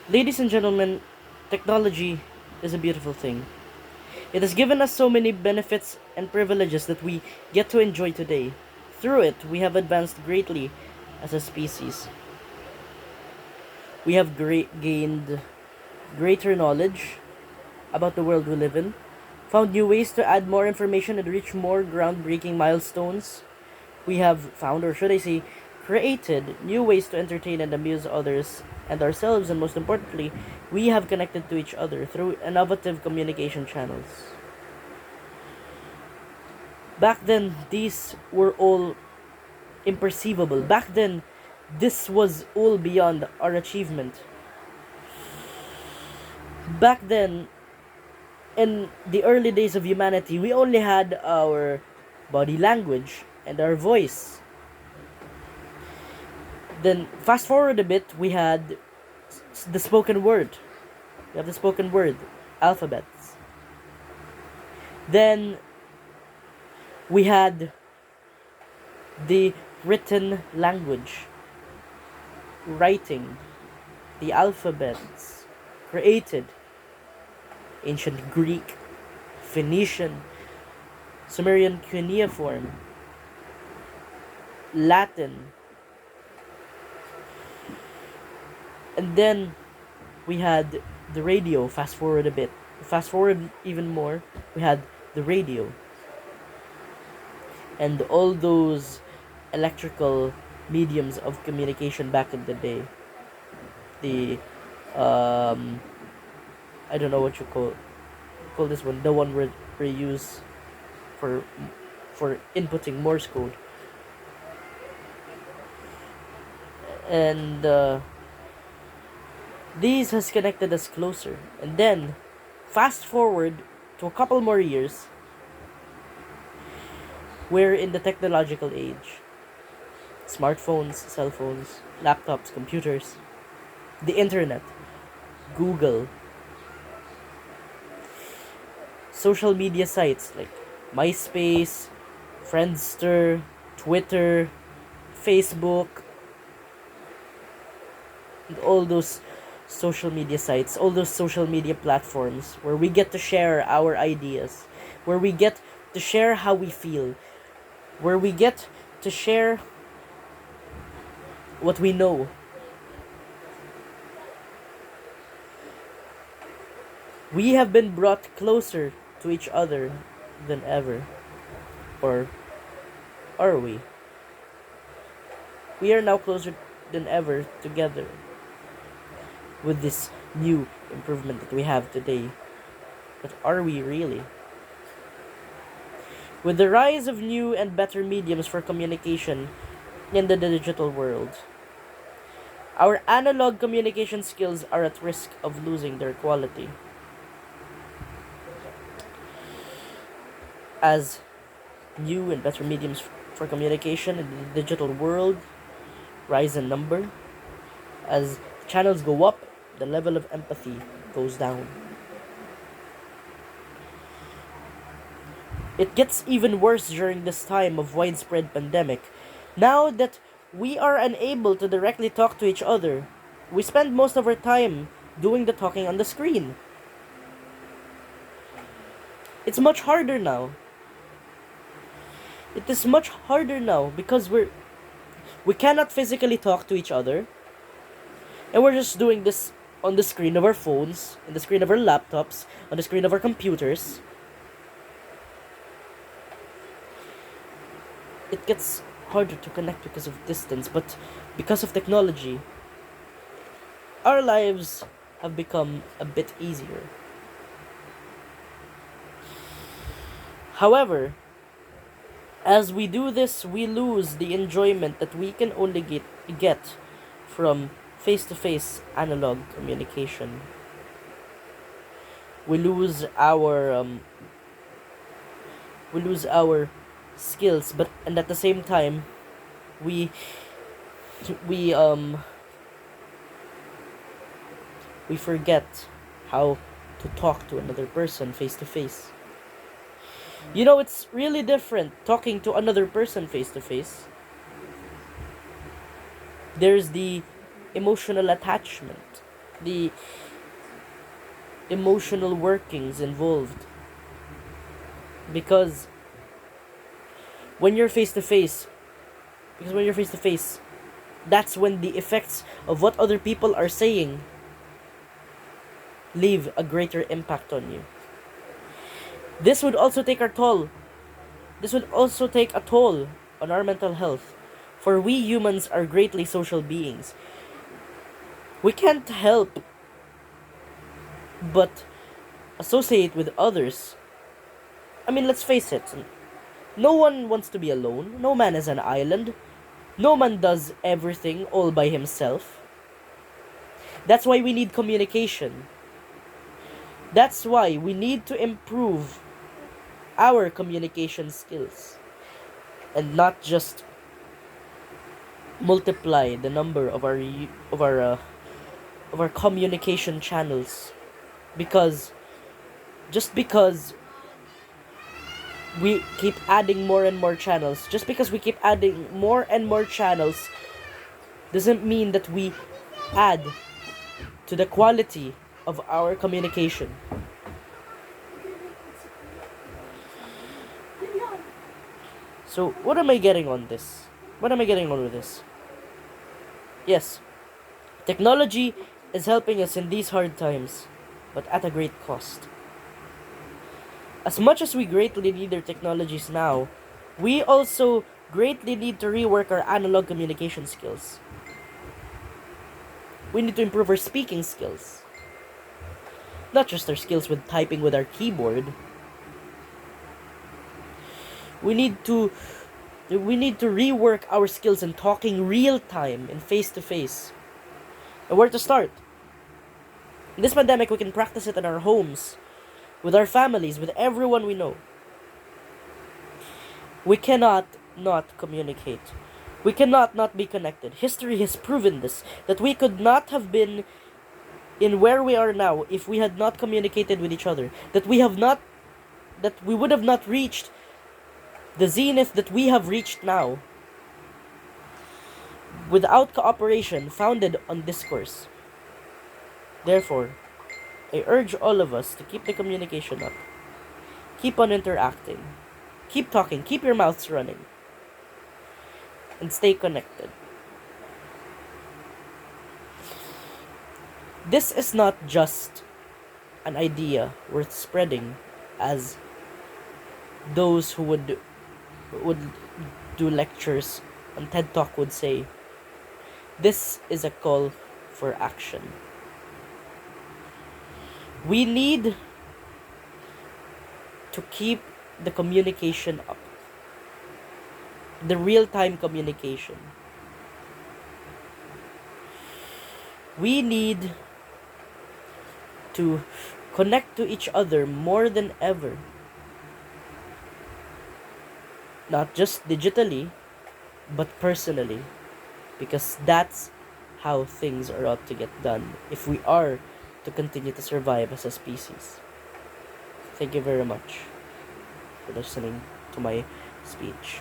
Ladies and gentlemen, technology is a beautiful thing. It has given us so many benefits and privileges that we get to enjoy today. Through it, we have advanced greatly as a species. We have gained greater knowledge about the world we live in, found new ways to add more information and reach more groundbreaking milestones. We have found, or should I say, created new ways to entertain and amuse others and ourselves, and most importantly, we have connected to each other through innovative communication channels. Back then, these were all imperceivable. Back then, this was all beyond our achievement. Back then, in the early days of humanity, we only had our body language and our voice. Then, fast forward a bit, we had the spoken word. We have the spoken word, alphabets. Then, we had the written language, writing, the alphabets, created ancient Greek, Phoenician, Sumerian cuneiform, Latin, and then we had the radio. Fast forward a bit, fast forward even more, we had the radio and all those electrical mediums of communication back in the day. The I don't know what you call this one. The one where we use for inputting Morse code. And these has connected us closer. And then fast forward to a couple more years, we're in the technological age. Smartphones, cell phones, laptops, computers, the internet, Google, social media sites like MySpace, Friendster, Twitter, Facebook, and all those social media sites, all those social media platforms where we get to share our ideas, where we get to share how we feel, where we get to share what we know. We have been brought closer to each other than ever. Or are we? We are now closer than ever together with this new improvement that we have today. But are we really? With the rise of new and better mediums for communication in the digital world, our analog communication skills are at risk of losing their quality. As new and better mediums for communication in the digital world rise in number, as channels go up, the level of empathy goes down. It gets even worse during this time of widespread pandemic. Now that we are unable to directly talk to each other, we spend most of our time doing the talking on the screen. It's much harder now. It is much harder now because we cannot physically talk to each other, and we're just doing this on the screen of our phones, on the screen of our laptops, on the screen of our computers. It gets harder to connect because of distance, but because of technology, our lives have become a bit easier. However, as we do this, we lose the enjoyment that we can only get from face-to-face analog communication. We lose our skills, but and at the same time, we we um we forget how to talk to another person face to face. You know, it's really different talking to another person face to face. There's the emotional attachment. the emotional workings involved. Because when you're face to face, because when you're face to face, that's when the effects of what other people are saying leave a greater impact on you. This would also take our toll. This would also take a toll on our mental health. For we humans are greatly social beings. We can't help but associate with others. I mean, let's face it. No one wants to be alone. No man is an island. No man does everything all by himself. That's why we need communication. That's why we need to improve our communication skills and not just multiply the number of our communication channels, because just because we keep adding more and more channels, doesn't mean that we add to the quality of our communication. So, what am I getting on this? What am I getting on with this? Yes, technology is helping us in these hard times, but at a great cost. As much as we greatly need their technologies now, we also greatly need to rework our analog communication skills. We need to improve our speaking skills. Not just our skills with typing with our keyboard. We need to rework our skills in talking real time and face to face. And where to start? In this pandemic, we can practice it in our homes, with our families, with everyone we know. We cannot not communicate. We cannot not be connected. History has proven this, that we could not have been in where we are now if we had not communicated with each other. That we would have not reached the zenith that we have reached now without cooperation founded on discourse. Therefore, I urge all of us to keep the communication up. Keep on interacting. Keep talking. Keep your mouths running. And stay connected. This is not just an idea worth spreading, as those who would do lectures on TEDTalk would say. This is a call for action. We need to keep the communication up. The real-time communication. We need to connect to each other more than ever. Not just digitally, but personally. Because that's how things are ought to get done if we are to continue to survive as a species. Thank you very much for listening to my speech.